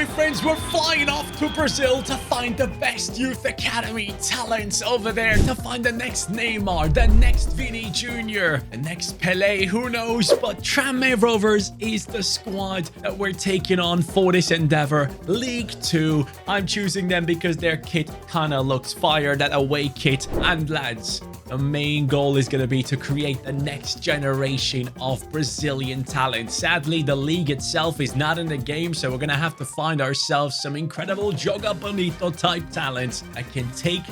friends, we're flying off to Brazil to find the best youth academy talents over there, to find the next Neymar, the next Vini Jr., the next Pele, who knows? But Tranmere Rovers is the squad that we're taking on for this endeavor. League 2, I'm choosing them because their kit kind of looks fire, that away kit. And lads, the main goal is going to be to create the next generation of Brazilian talent. Sadly, the league itself is not in the game, so we're going to have to find ourselves some incredible Joga Bonito type talents that can take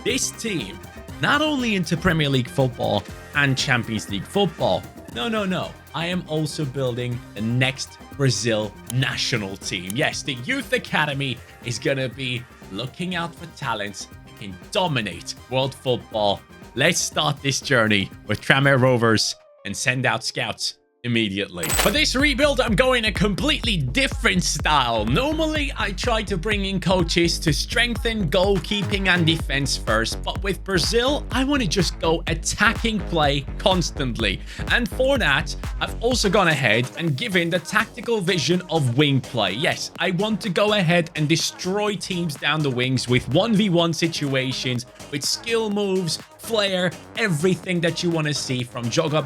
this team not only into Premier League football and Champions League football. No. I am also building the next Brazil national team. Yes, the youth academy is going to be looking out for talents that can dominate world football. Let's start this journey with Tranmere Rovers and send out scouts immediately. For this rebuild, I'm going a completely different style. Normally, I try to bring in coaches to strengthen goalkeeping and defense first, but with Brazil, I want to just go attacking play constantly. And for that, I've also gone ahead and given the tactical vision of wing play. Yes, I want to go ahead and destroy teams down the wings with 1v1 situations, with skill moves, flair, everything that you want to see from Joga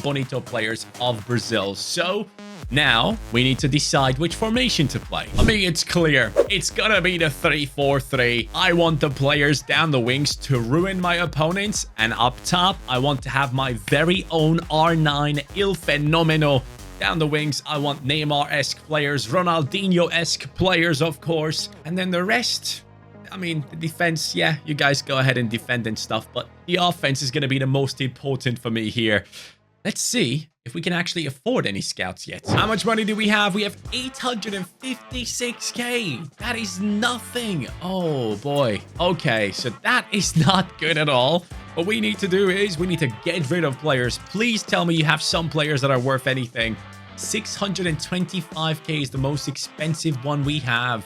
Bonito players of Brazil. So now we need to decide which formation to play. I mean, it's clear. It's gonna be the 3-4-3. I want the players down the wings to ruin my opponents, and up top, I want to have my very own R9 Il Fenomeno. Down the wings, I want Neymar-esque players, Ronaldinho-esque players, of course, and then the rest. I mean, the defense, yeah, you guys go ahead and defend and stuff, but the offense is going to be the most important for me here. Let's see if we can actually afford any scouts yet. How much money do we have? We have 856k. That is nothing. Oh, boy. Okay, so that is not good at all. What we need to do is we need to get rid of players. Please tell me you have some players that are worth anything. 625k is the most expensive one we have.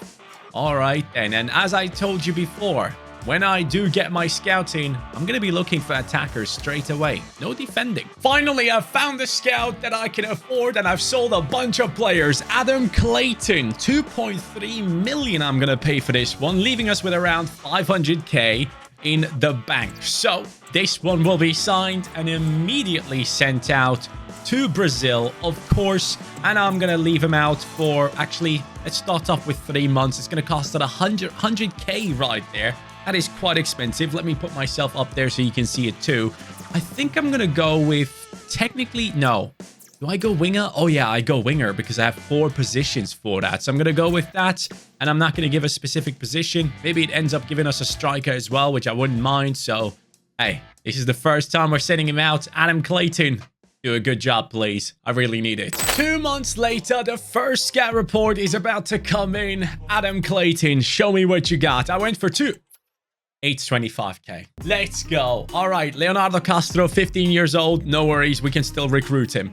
All right, then. And as I told you before, when I do get my scouting, I'm going to be looking for attackers straight away. No defending. Finally, I've found a scout that I can afford, and I've sold a bunch of players. Adam Clayton, 2.3 million I'm going to pay for this one, leaving us with around 500k in the bank. So this one will be signed and immediately sent out to Brazil, of course, and I'm gonna leave him out for, actually, let's start off with 3 months. It's gonna cost us 100k right there. That is quite expensive. Let me put myself up there so you can see it too. I think I'm gonna go with, technically, no. Do I go winger? Oh yeah, I go winger because I have 4 positions for that. So I'm gonna go with that, and I'm not gonna give a specific position. Maybe it ends up giving us a striker as well, which I wouldn't mind. So, hey, this is the first time we're sending him out. Adam Clayton, do a good job, please. I really need it. 2 months later, the first scout report is about to come in. Adam Clayton, show me what you got. I went for 825k. Let's go. All right, Leonardo Castro, 15 years old. No worries, we can still recruit him.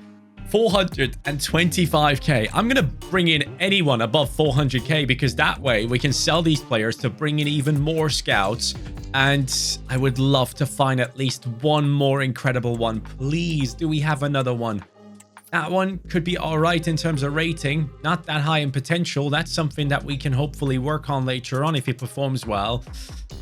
425k. I'm gonna bring in anyone above 400k because that way we can sell these players to bring in even more scouts. And I would love to find at least one more incredible one. Please, do we have another one? That one could be all right in terms of rating. Not that high in potential. That's something that we can hopefully work on later on if he performs well.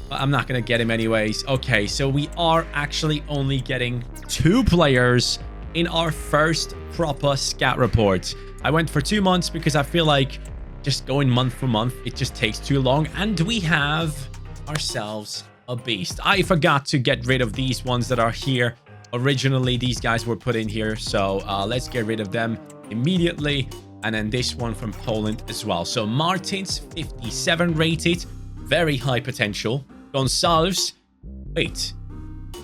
But I'm not going to get him anyways. Okay, so we are actually only getting 2 players in our first proper scout report. I went for 2 months because I feel like just going month for month, it just takes too long. And we have ourselves a beast. I forgot to get rid of these ones that are here. Originally, these guys were put in here. So let's get rid of them immediately. And then this one from Poland as well. So Martins, 57 rated. Very high potential. Gonçalves. Wait.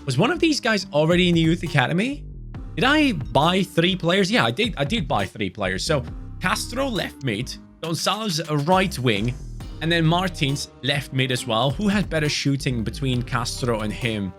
Was one of these guys already in the youth academy? Did I buy 3 players? Yeah, I did buy 3 players. So Castro left mid, Gonçalves a right wing, and then Martins left mid as well. Who had better shooting between Castro and him?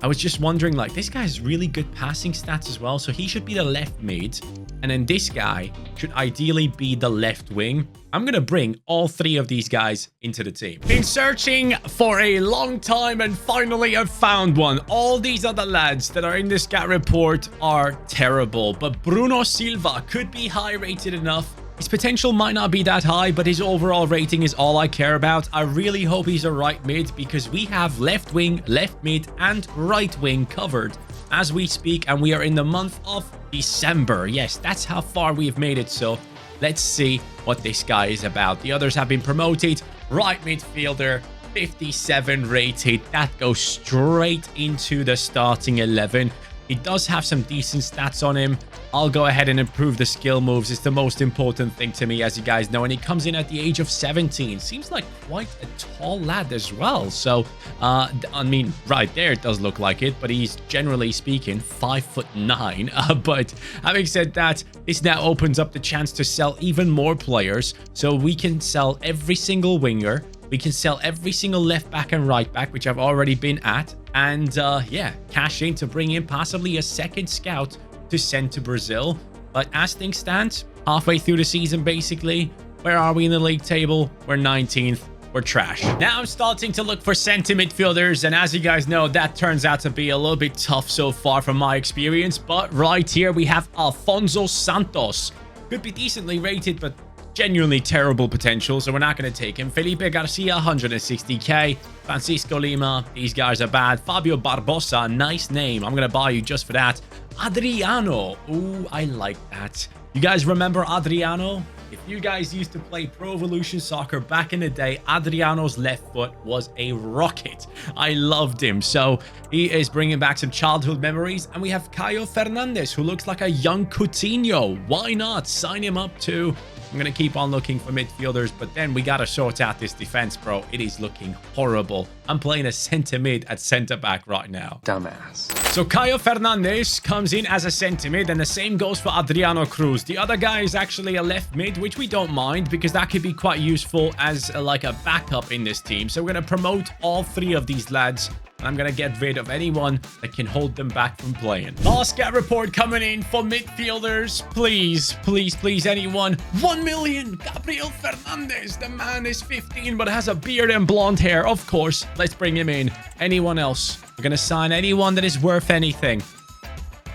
I was just wondering, like, this guy has really good passing stats as well, so he should be the left mid, and then this guy should ideally be the left wing. I'm gonna bring all 3 of these guys into the team. Been searching for a long time, and finally I've found one. All these other lads that are in this scout report are terrible, but Bruno Silva could be high rated enough. His potential might not be that high, but his overall rating is all I care about. I really hope he's a right mid because we have left wing, left mid, and right wing covered as we speak, and we are in the month of December. Yes, that's how far we've made it, so let's see what this guy is about. The others have been promoted. Right midfielder, 57 rated. That goes straight into the starting 11. He does have some decent stats on him. I'll go ahead and improve the skill moves. It's the most important thing to me, as you guys know. And he comes in at the age of 17. Seems like quite a tall lad as well. So, I mean, right there, it does look like it. But he's, generally speaking, 5'9". But having said that, this now opens up the chance to sell even more players. So we can sell every single winger. We can sell every single left back and right back, which I've already been at. And yeah, cash in to bring in possibly a second scout to send to Brazil. But as things stand, halfway through the season, basically, where are we in the league table? We're 19th. We're trash. Now I'm starting to look for center midfielders. And as you guys know, that turns out to be a little bit tough so far from my experience. But right here, we have Alfonso Santos. Could be decently rated, but genuinely terrible potential, so we're not going to take him. Felipe Garcia, 160k. Francisco Lima, these guys are bad. Fabio Barbosa, nice name. I'm going to buy you just for that. Adriano, ooh, I like that. You guys remember Adriano? If you guys used to play Pro Evolution Soccer back in the day, Adriano's left foot was a rocket. I loved him. So he is bringing back some childhood memories. And we have Caio Fernandez, who looks like a young Coutinho. Why not? Sign him up too. I'm going to keep on looking for midfielders, but then we got to sort out this defense, bro. It is looking horrible. I'm playing a center mid at center back right now. Dumbass. So Caio Fernandez comes in as a center mid, and the same goes for Adriano Cruz. The other guy is actually a left mid, which we don't mind because that could be quite useful as like a backup in this team. So we're going to promote all three of these lads. I'm going to get rid of anyone that can hold them back from playing. Last scout report coming in for midfielders. Please, please, please, anyone. 1 million. Gabriel Fernandez. The man is 15, but has a beard and blonde hair. Of course, let's bring him in. Anyone else? We're going to sign anyone that is worth anything.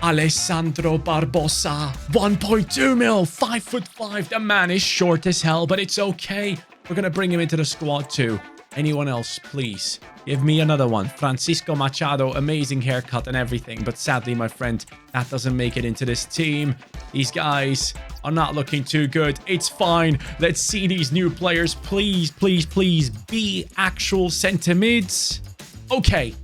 Alessandro Barbosa. 1.2 mil. 5'5". The man is short as hell, but it's okay. We're going to bring him into the squad too. Anyone else, please? Give me another one. Francisco Machado, amazing haircut and everything. But sadly, my friend, that doesn't make it into this team. These guys are not looking too good. It's fine. Let's see these new players. Please, please, please be actual center mids. Okay.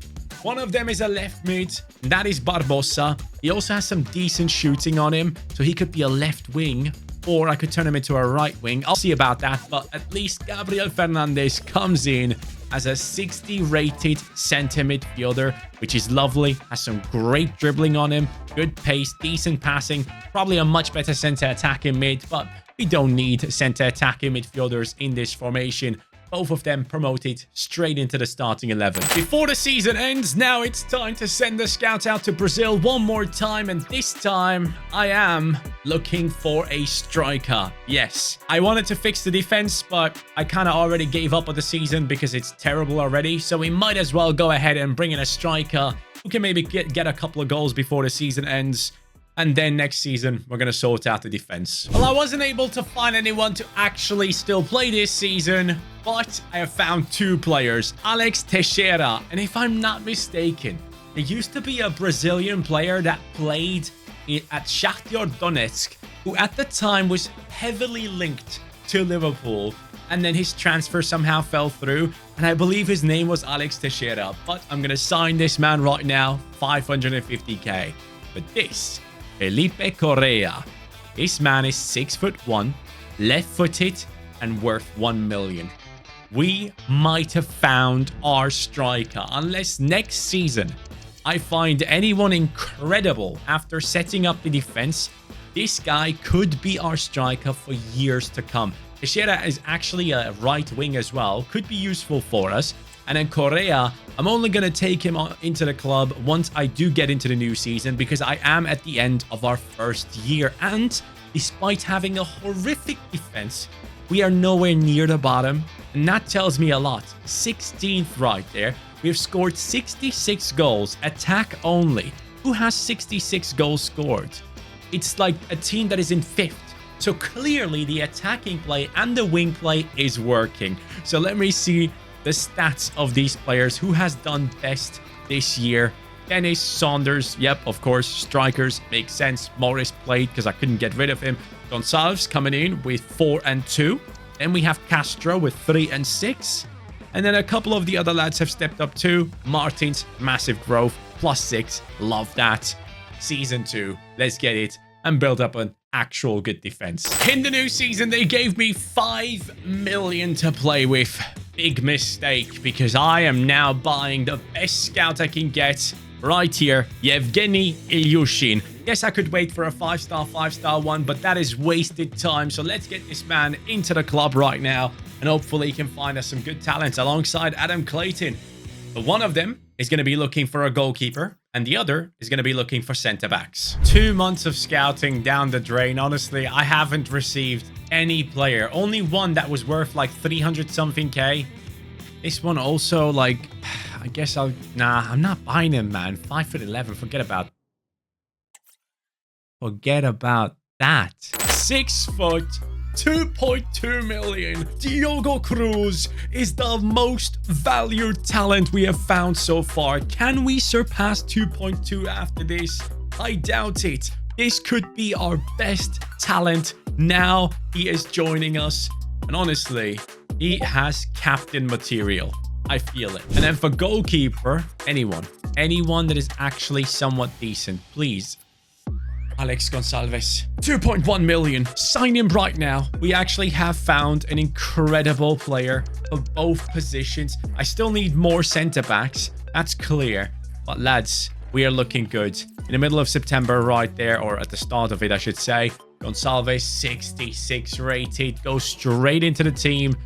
One of them is a left mid. And that is Barbosa. He also has some decent shooting on him. So he could be a left wing. Or I could turn him into a right wing. I'll see about that. But at least Gabriel Fernandez comes in as a 60 rated center midfielder, which is lovely. Has some great dribbling on him. Good pace, decent passing. Probably a much better center attacking mid. But we don't need center attacking midfielders in this formation. Both of them promoted straight into the starting 11. Before the season ends, now it's time to send the scouts out to Brazil one more time. And this time, I am looking for a striker. Yes, I wanted to fix the defense, but I kind of already gave up on the season because it's terrible already. So we might as well go ahead and bring in a striker who can maybe get a couple of goals before the season ends. And then next season, we're going to sort out the defense. Well, I wasn't able to find anyone to actually still play this season, but I have found two players, Alex Teixeira. And if I'm not mistaken, there used to be a Brazilian player that played at Shakhtar Donetsk, who at the time was heavily linked to Liverpool. And then his transfer somehow fell through. And I believe his name was Alex Teixeira. But I'm going to sign this man right now, 550k. But this Felipe Correa. This man is 6'1", left-footed, and worth 1 million. We might have found our striker, unless next season I find anyone incredible after setting up the defense. This guy could be our striker for years to come. Teixeira is actually a right wing as well. Could be useful for us. And then Correa, I'm only going to take him into the club once I do get into the new season because I am at the end of our first year. And despite having a horrific defense, we are nowhere near the bottom. And that tells me a lot. 16th right there. We've scored 66 goals, attack only. Who has 66 goals scored? It's like a team that is in 5th. So clearly the attacking play and the wing play is working. So let me see the stats of these players. Who has done best this year? Dennis, Saunders, yep, of course. Strikers, makes sense. Morris played because I couldn't get rid of him. Gonçalves coming in with 4 and 2. Then we have Castro with 3 and 6. And then a couple of the other lads have stepped up too. Martins, massive growth, +6. Love that. Season 2, let's get it and build up an actual good defense. In the new season, they gave me 5 million to play with. Big mistake, because I am now buying the best scout I can get right here, Yevgeny Ilyushin. Yes, I could wait for a 5-star one, but that is wasted time. So let's get this man into the club right now, and hopefully he can find us some good talents alongside Adam Clayton. But one of them is going to be looking for a goalkeeper, and the other is going to be looking for centre-backs. 2 months of scouting down the drain. Honestly, I haven't received any player. Only one that was worth like 300 something K. This one also, like, I guess nah, I'm not buying him, man. 5'11", forget about that. 6 foot, 2.2 million. Diogo Cruz is the most valued talent we have found so far. Can we surpass 2.2 after this? I doubt it. This could be our best talent. Now he is joining us. And honestly, he has captain material. I feel it. And then for goalkeeper, anyone that is actually somewhat decent, please. Alex Gonçalves, 2.1 million. Sign him right now. We actually have found an incredible player for both positions. I still need more centre-backs. That's clear. But lads, we are looking good. In the middle of September right there, or at the start of it, I should say. Gonçalves, 66 rated. Goes straight into the team.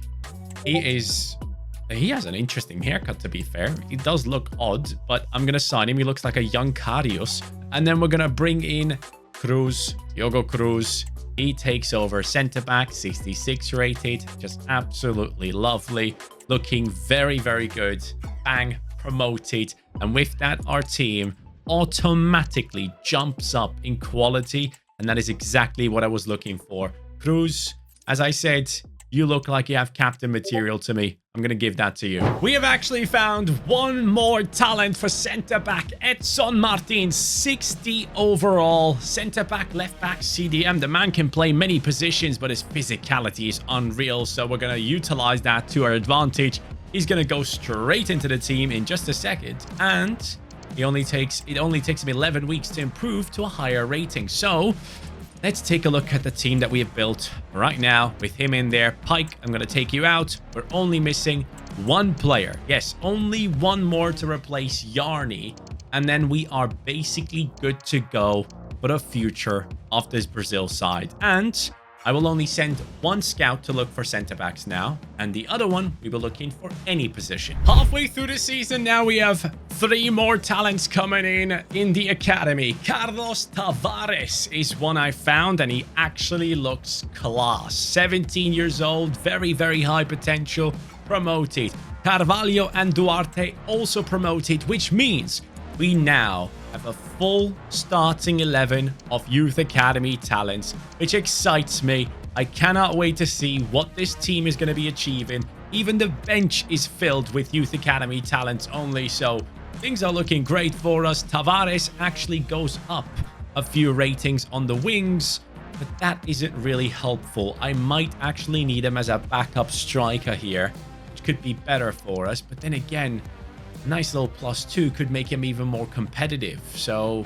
He has an interesting haircut, to be fair. He does look odd, but I'm going to sign him. He looks like a young Karius. And then we're going to bring in Cruz, Diogo Cruz. He takes over centre-back, 66 rated. Just absolutely lovely. Looking very, very good. Bang, promoted. And with that, our team automatically jumps up in quality. And that is exactly what I was looking for. Cruz, as I said, you look like you have captain material to me. I'm going to give that to you. We have actually found one more talent for centre-back. Edson Martins, 60 overall. Centre-back, left-back, CDM. The man can play many positions, but his physicality is unreal. So we're going to utilize that to our advantage. He's going to go straight into the team in just a second. And it only takes him 11 weeks to improve to a higher rating. So let's take a look at the team that we have built right now with him in there. Pike, I'm going to take you out. We're only missing one player. Yes, only one more to replace Yarny. And then we are basically good to go for the future of this Brazil side. And I will only send one scout to look for centre-backs now. And the other one, we will look in for any position. Halfway through the season, now we have 3 more talents coming in the academy. Carlos Tavares is one I found, and he actually looks class. 17 years old, very, very high potential, promoted. Carvalho and Duarte also promoted, which means we now have a full starting 11 of Youth Academy talents, which excites me. I cannot wait to see what this team is going to be achieving. Even the bench is filled with Youth Academy talents only, so things are looking great for us. Tavares actually goes up a few ratings on the wings, but that isn't really helpful. I might actually need him as a backup striker here, which could be better for us, but then again, nice little +2 could make him even more competitive. So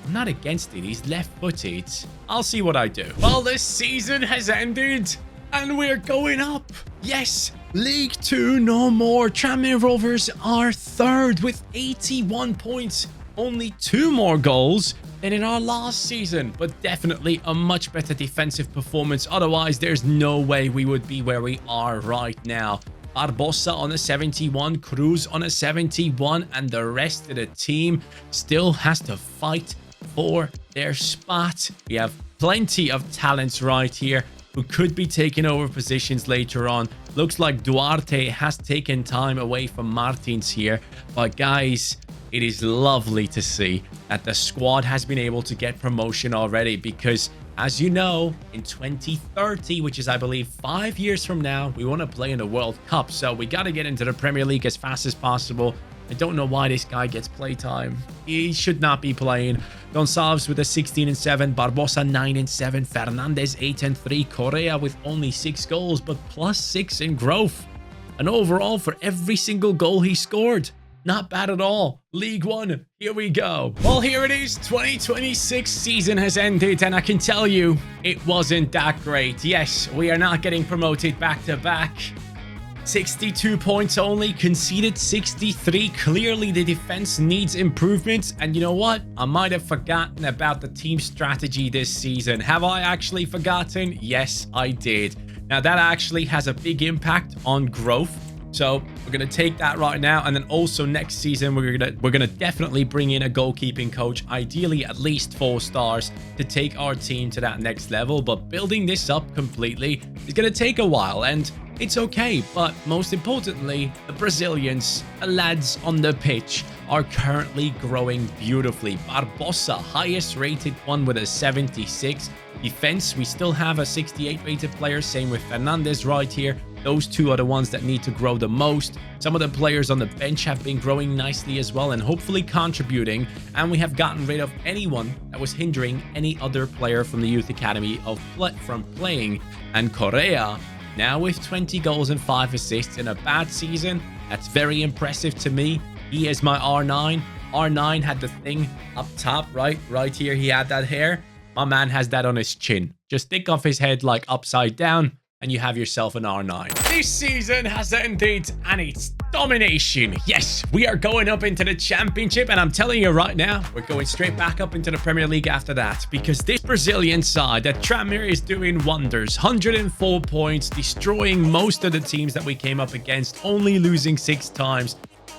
I'm not against it. He's left-footed. I'll see what I do. Well, this season has ended and we're going up. Yes, League 2 no more. Tranmere Rovers are 3rd with 81 points. Only 2 more goals than in our last season, but definitely a much better defensive performance. Otherwise, there's no way we would be where we are right now. Barbosa on a 71, Cruz on a 71, and the rest of the team still has to fight for their spot. We have plenty of talents right here who could be taking over positions later on. Looks like Duarte has taken time away from Martins here, but guys, it is lovely to see that the squad has been able to get promotion already, because As you know, in 2030, which is, I believe, 5 years from now, we want to play in the World Cup. So we got to get into the Premier League as fast as possible. I don't know why this guy gets playtime. He should not be playing. Gonçalves with a 16-7, Barbosa 9-7, Fernandez 8-3, Correa with only 6 goals, but +6 in growth. And overall, for every single goal he scored, not bad at all. League One, here we go. Well, here it is. 2026 season has ended, and I can tell you, it wasn't that great. Yes, we are not getting promoted back-to-back. 62 points only, conceded 63. Clearly, the defense needs improvements. And you know what? I might have forgotten about the team strategy this season. Have I actually forgotten? Yes, I did. Now, that actually has a big impact on growth. So we're going to take that right now. And then also next season, we're gonna definitely bring in a goalkeeping coach, ideally at least 4 stars, to take our team to that next level. But building this up completely is going to take a while, and it's okay. But most importantly, the Brazilians, the lads on the pitch, are currently growing beautifully. Barbosa, highest rated one with a 76. Defense, we still have a 68 rated player. Same with Fernandez right here. Those two are the ones that need to grow the most. Some of the players on the bench have been growing nicely as well and hopefully contributing. And we have gotten rid of anyone that was hindering any other player from the youth academy from playing. And Correa, now with 20 goals and 5 assists in a bad season, that's very impressive to me. He is my R9. R9 had the thing up top, right here. He had that hair. My man has that on his chin. Just think of his head like upside down, and you have yourself an R9. This season has ended, and it's domination. Yes, we are going up into the championship, and I'm telling you right now, we're going straight back up into the Premier League after that, because this Brazilian side that Tranmere is doing wonders. 104 points, destroying most of the teams that we came up against, only losing 6 times.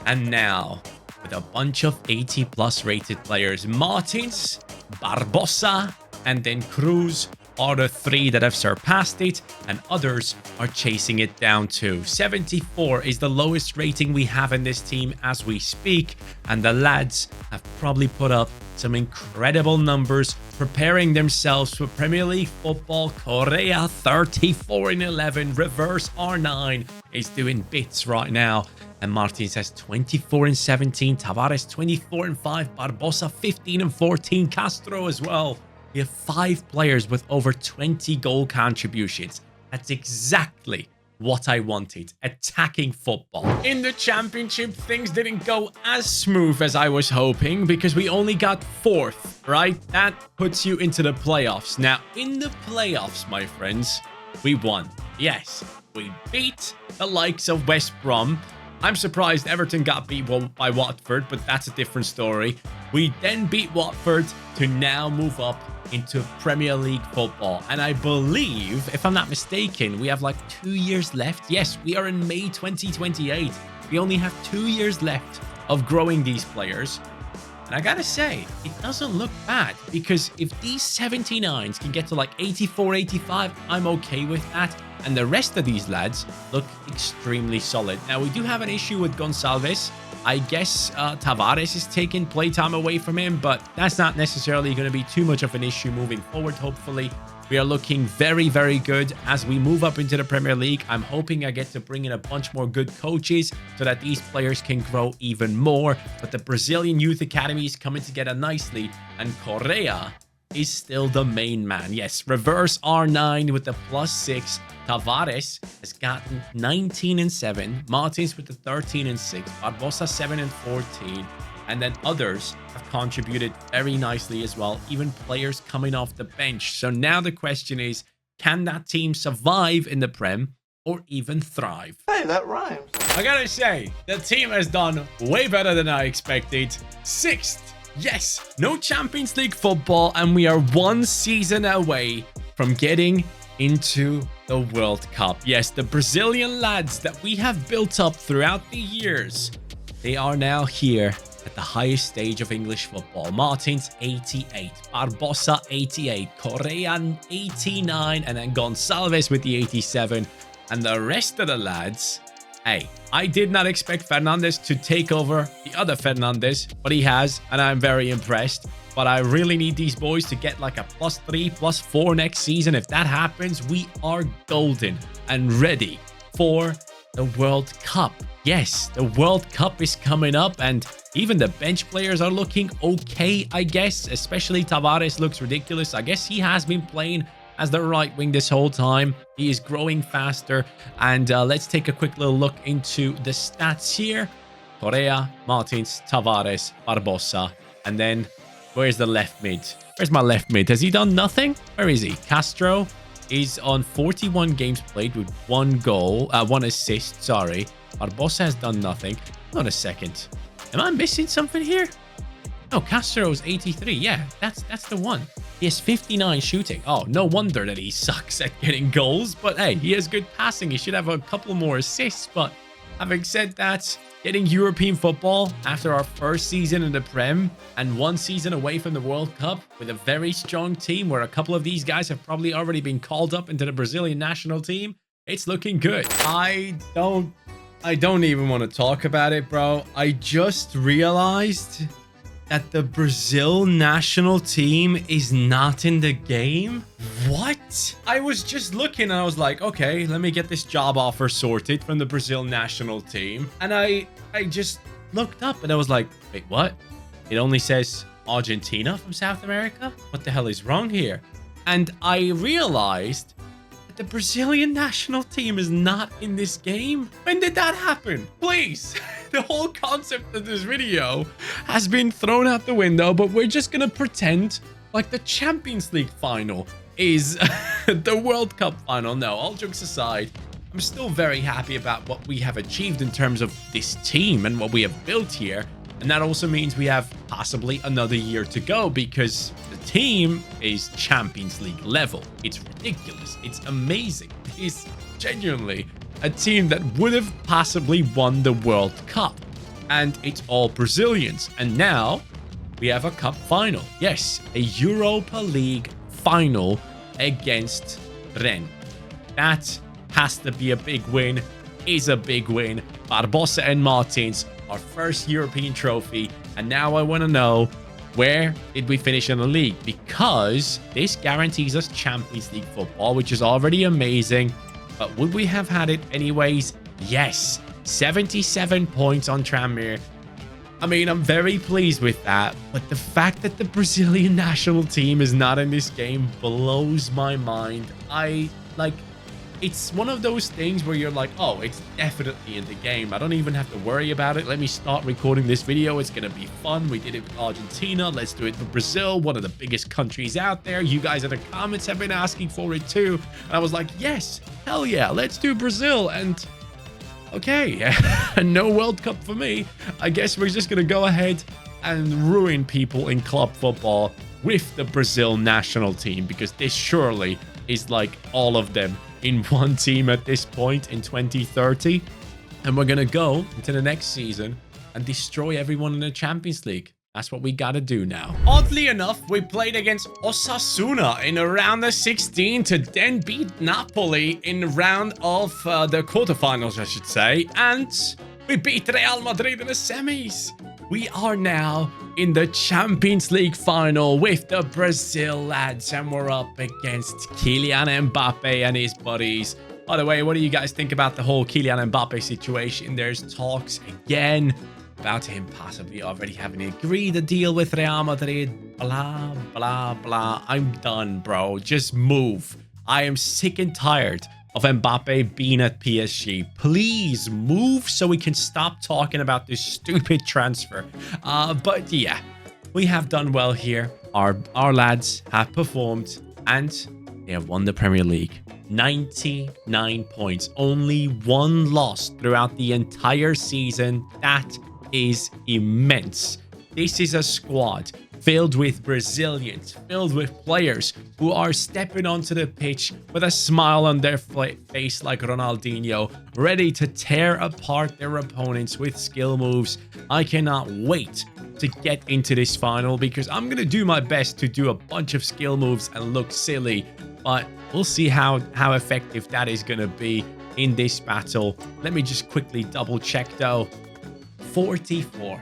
And now, with a bunch of 80+ rated players, Martins, Barbosa, and then Cruz are the 3 that have surpassed it, and others are chasing it down too. 74 is the lowest rating we have in this team as we speak, and the lads have probably put up some incredible numbers, preparing themselves for Premier League football. Correa 34-11, reverse R9 is doing bits right now. And Martins has 24-17, Tavares 24-5, Barbosa 15-14, Castro as well. We have 5 players with over 20 goal contributions. That's exactly what I wanted. Attacking football. In the championship, things didn't go as smooth as I was hoping because we only got 4th, right? That puts you into the playoffs. Now, in the playoffs, my friends, we won. Yes, we beat the likes of West Brom. I'm surprised Everton got beat by Watford, but that's a different story. We then beat Watford to now move up into Premier League football. And I believe, if I'm not mistaken, we have like 2 years left. Yes, we are in May 2028. We only have 2 years left of growing these players. And I gotta say, it doesn't look bad, because if these 79s can get to like 84, 85, I'm okay with that. And the rest of these lads look extremely solid. Now, we do have an issue with Gonçalves. I guess Tavares is taking playtime away from him, but that's not necessarily going to be too much of an issue moving forward, hopefully. We are looking very, very good as we move up into the Premier League. I'm hoping I get to bring in a bunch more good coaches so that these players can grow even more. But the Brazilian Youth Academy is coming together nicely, and Correa is still the main man. Yes, reverse R9 with the +6. Tavares has gotten 19-7. Martins with the 13-6. Barbosa 7-14. And then others have contributed very nicely as well, even players coming off the bench. So now the question is, can that team survive in the Prem or even thrive? Hey, that rhymes. I gotta say, the team has done way better than I expected. 6th. Yes, no Champions League football, and we are 1 season away from getting into the World Cup. Yes, the Brazilian lads that we have built up throughout the years, they are now here at the highest stage of English football. Martins 88, Barbosa 88, Correa 89, and then Gonçalves with the 87. And the rest of the lads, hey, I did not expect Fernandez to take over the other Fernandez, but he has, and I'm very impressed. but I really need these boys to get like a +3, +4 next season. If that happens, we are golden and ready for the World Cup. Yes, the World Cup is coming up, and even the bench players are looking okay, I guess. Especially Tavares looks ridiculous. I guess he has been playing as the right wing this whole time. He is growing faster. And let's take a quick little look into the stats here. Correa, Martins, Tavares, Barbosa. And then, where's the left mid? Where's my left mid? Has he done nothing? Where is he? Castro is on 41 games played with 1 goal, 1 assist, sorry. Barbosa has done nothing. Hold on a second. Am I missing something here? No, Castro's 83. Yeah, that's the one. He has 59 shooting. Oh, no wonder that he sucks at getting goals. But hey, he has good passing. He should have a couple more assists. But having said that, getting European football after our first season in the Prem and 1 season away from the World Cup with a very strong team where a couple of these guys have probably already been called up into the Brazilian national team, it's looking good. I don't even want to talk about it, bro. I just realized that the Brazil national team is not in the game. What? I was just looking and I was like, okay, let me get this job offer sorted from the Brazil national team. And I just looked up and I was like, wait, what? It only says Argentina from South America? What the hell is wrong here? And I realized the Brazilian national team is not in this game. When did that happen? Please. The whole concept of this video has been thrown out the window, but we're just gonna pretend like the Champions League final is the World Cup final. No, all jokes aside, I'm still very happy about what we have achieved in terms of this team and what we have built here. And that also means we have possibly another year to go because the team is Champions League level. It's ridiculous. It's amazing. It's genuinely a team that would have possibly won the World Cup. And it's all Brazilians. And now we have a cup final. Yes, a Europa League final against Rennes. That has to be a big win. Is a big win. Barbosa and Martins, our first European trophy. And now I want to know, where did we finish in the league? Because this guarantees us Champions League football, which is already amazing. But would we have had it anyways? Yes. 77 points on Tranmere. I mean, I'm very pleased with that. But the fact that the Brazilian national team is not in this game blows my mind. It's one of those things where you're like, oh, it's definitely in the game. I don't even have to worry about it. Let me start recording this video. It's going to be fun. We did it with Argentina. Let's do it for Brazil, one of the biggest countries out there. You guys in the comments have been asking for it too. And I was like, yes, hell yeah, let's do Brazil. And okay, no World Cup for me. I guess we're just going to go ahead and ruin people in club football with the Brazil national team, because this surely is like all of them in one team at this point in 2030. And we're going to go into the next season and destroy everyone in the Champions League. That's what we got to do now. Oddly enough, we played against Osasuna in round of 16 to then beat Napoli in round of the quarterfinals, I should say. And we beat Real Madrid in the semis. We are now in the Champions League final with the Brazil lads, and we're up against Kylian Mbappe and his buddies. By the way, what do you guys think about the whole Kylian Mbappe situation? There's talks again about him possibly already having agreed a deal with Real Madrid. Blah, blah, blah. I'm done, bro. Just move. I am sick and tired of Mbappe being at PSG. Please move so we can stop talking about this stupid transfer. But yeah, we have done well here. Our lads have performed and they have won the Premier League. 99 points. Only 1 loss throughout the entire season. That is immense. This is a squad filled with Brazilians, filled with players who are stepping onto the pitch with a smile on their face like Ronaldinho, ready to tear apart their opponents with skill moves. I cannot wait to get into this final because I'm going to do my best to do a bunch of skill moves and look silly, but we'll see how effective that is going to be in this battle. Let me just quickly double check though. 44.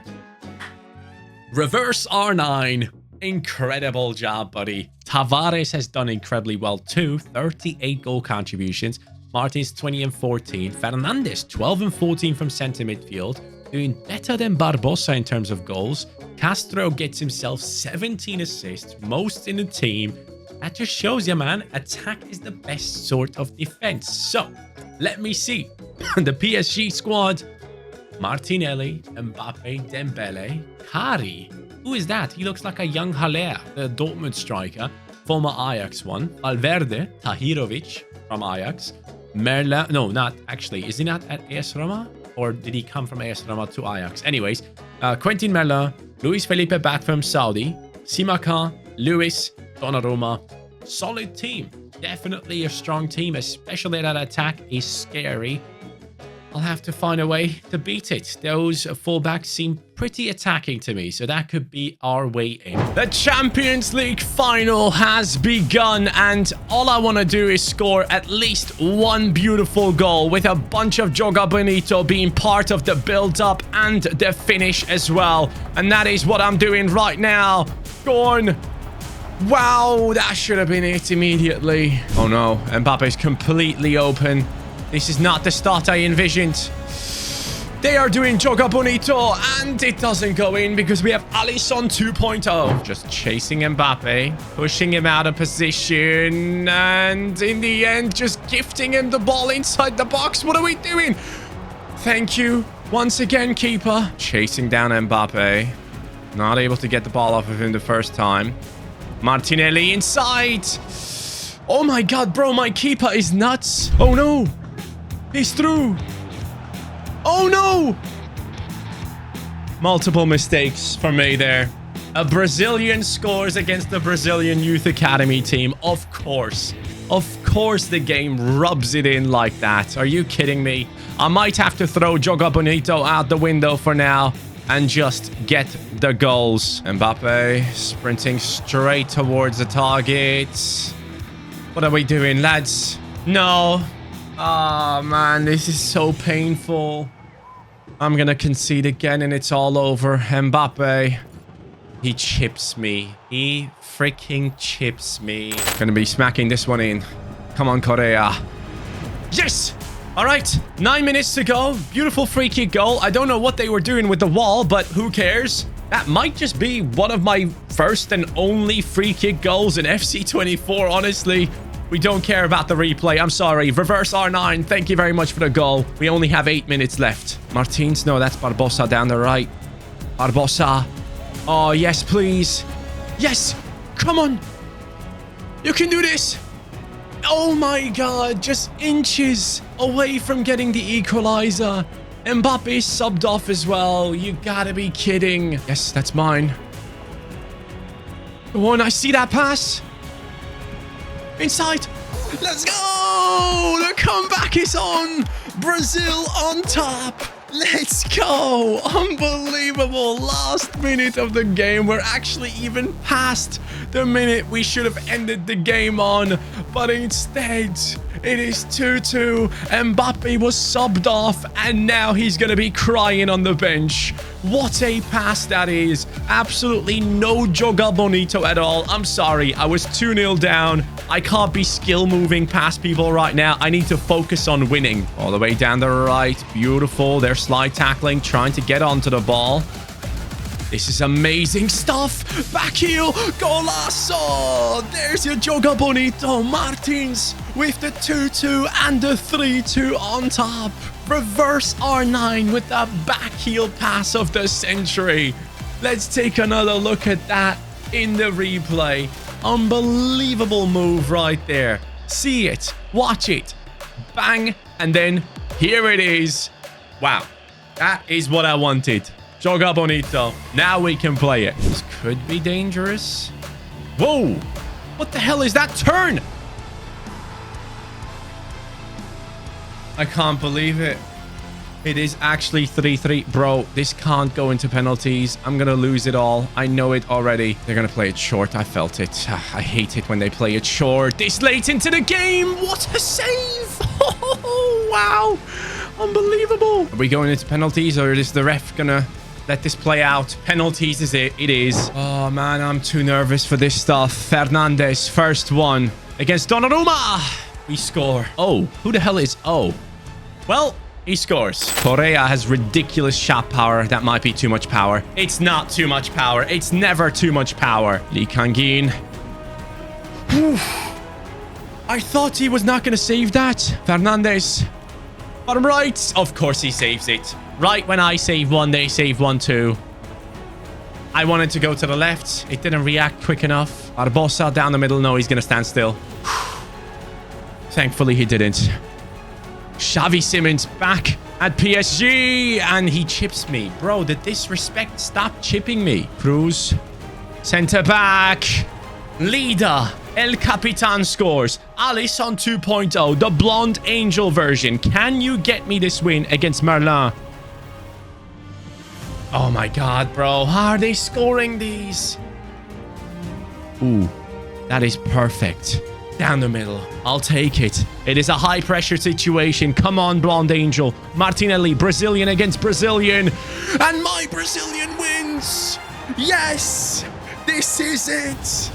Reverse R9. Incredible job, buddy. Tavares has done incredibly well too. 38 goal contributions. Martins 20 and 14. Fernandez 12 and 14 from center midfield. Doing better than Barbosa in terms of goals. Castro gets himself 17 assists, most in the team. That just shows you, man, attack is the best sort of defense. So, let me see. The PSG squad. Martinelli, Mbappe, Dembele, Kari. Who is that? He looks like a young Haller, the Dortmund striker. Former Ajax one. Valverde, Tahirovic from Ajax. Merlin, no, not actually. Is he not at AS Roma? Or did he come from AS Roma to Ajax? Anyways, Quentin Merlin, Luis Felipe back from Saudi, Simakan, Luis, Donnarumma. Solid team. Definitely a strong team, especially that attack is scary. I'll have to find a way to beat it. Those fullbacks seem pretty attacking to me, so that could be our way in. The Champions League final has begun, and all I want to do is score at least one beautiful goal with a bunch of Joga Bonito being part of the build-up and the finish as well. And that is what I'm doing right now. Gone. Wow, that should have been it immediately. Oh no, Mbappe's completely open. This is not the start I envisioned. They are doing Joga Bonito, and it doesn't go in because we have Alisson 2.0. Just chasing Mbappe, pushing him out of position, and in the end, just gifting him the ball inside the box. What are we doing? Thank you. Once again, keeper. Chasing down Mbappe. Not able to get the ball off of him the first time. Martinelli inside. Oh my god, bro, my keeper is nuts. Oh no. He's through. Oh no. Multiple mistakes for me there. A Brazilian scores against the Brazilian Youth Academy team. Of course. Of course the game rubs it in like that. Are you kidding me? I might have to throw Joga Bonito out the window for now and just get the goals. Mbappe sprinting straight towards the target. What are we doing, lads? No. Oh, man, this is so painful. I'm going to concede again and it's all over. Mbappe. He chips me. He freaking chips me. Going to be smacking this one in. Come on, Correa. Yes! All right, 9 minutes to go. Beautiful free kick goal. I don't know what they were doing with the wall, but who cares? That might just be one of my first and only free kick goals in FC24, honestly. We don't care about the replay. I'm sorry. Reverse R9. Thank you very much for the goal. We only have 8 minutes left. Martins. No, that's Barbosa down the right. Barbosa. Oh, yes, please. Yes. Come on. You can do this. Oh my god, just inches away from getting the equalizer. Mbappe subbed off as well. You gotta be kidding. Yes, that's mine. Go on, I see that pass. Inside. Let's go! The comeback is on. Brazil on top. Let's go. Unbelievable. Last minute of the game. We're actually even past the minute we should have ended the game on. But instead, it is 2-2. Mbappe was subbed off and now he's going to be crying on the bench. What a pass that is. Absolutely no Joga Bonito at all. I'm sorry. I was 2-0 down. I can't be skill moving past people right now. I need to focus on winning. All the way down the right. Beautiful. They're slide tackling, trying to get onto the ball. This is amazing stuff. Back heel. Golazo. There's your Joga Bonito. Martins with the 2-2 and the 3-2 on top. Reverse R9 with the back heel pass of the century. Let's take another look at that in the replay. Unbelievable move right there. See it. Watch it. Bang. And then here it is. Wow. That is what I wanted. Joga Bonito. Now we can play it. This could be dangerous. Whoa. What the hell is that turn? I can't believe it. It is actually 3-3. Bro, this can't go into penalties. I'm going to lose it all. I know it already. They're going to play it short. I felt it. I hate it when they play it short. This late into the game. What a save. Oh, wow. Unbelievable. Are we going into penalties or is the ref going to Let this play out. Penalties is it. It is. Oh, man, I'm too nervous for this stuff. Fernandes, first one against Donnarumma. We score. Oh, who the hell is... Oh. Well, he scores. Correa has ridiculous shot power. That might be too much power. It's not too much power. It's never too much power. Lee Kangin. I thought he was not going to save that. Fernandes. Bottom right. Of course he saves it. Right when I save one, they save one too. I wanted to go to the left. It didn't react quick enough. Barbosa down the middle. No, he's going to stand still. Thankfully, he didn't. Xavi Simons back at PSG. And he chips me. Bro, the disrespect. Stop chipping me. Cruz. Centre back. Leader. El Capitan scores. Alisson 2.0. The blonde angel version. Can you get me this win against Merlin? Oh my god, bro. How are they scoring these? Ooh. That is perfect. Down the middle. I'll take it. It is a high-pressure situation. Come on, blonde angel. Martinelli, Brazilian against Brazilian. And my Brazilian wins. Yes. This is it.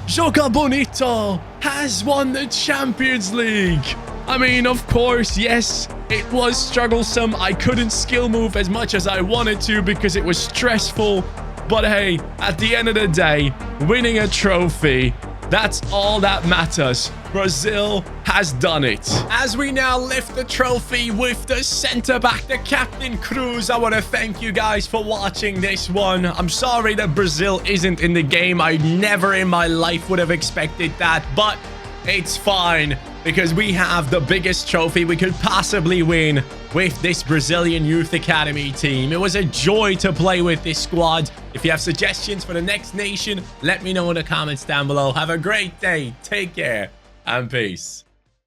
Joga Bonito has won the Champions League. I mean, of course, yes, it was strugglesome. I couldn't skill move as much as I wanted to because it was stressful. But hey, at the end of the day, winning a trophy, that's all that matters. Brazil has done it. As we now lift the trophy with the centre-back, the captain Cruz, I want to thank you guys for watching this one. I'm sorry that Brazil isn't in the game. I never in my life would have expected that, but it's fine because we have the biggest trophy we could possibly win with this Brazilian Youth Academy team. It was a joy to play with this squad. If you have suggestions for the next nation, let me know in the comments down below. Have a great day. Take care and peace.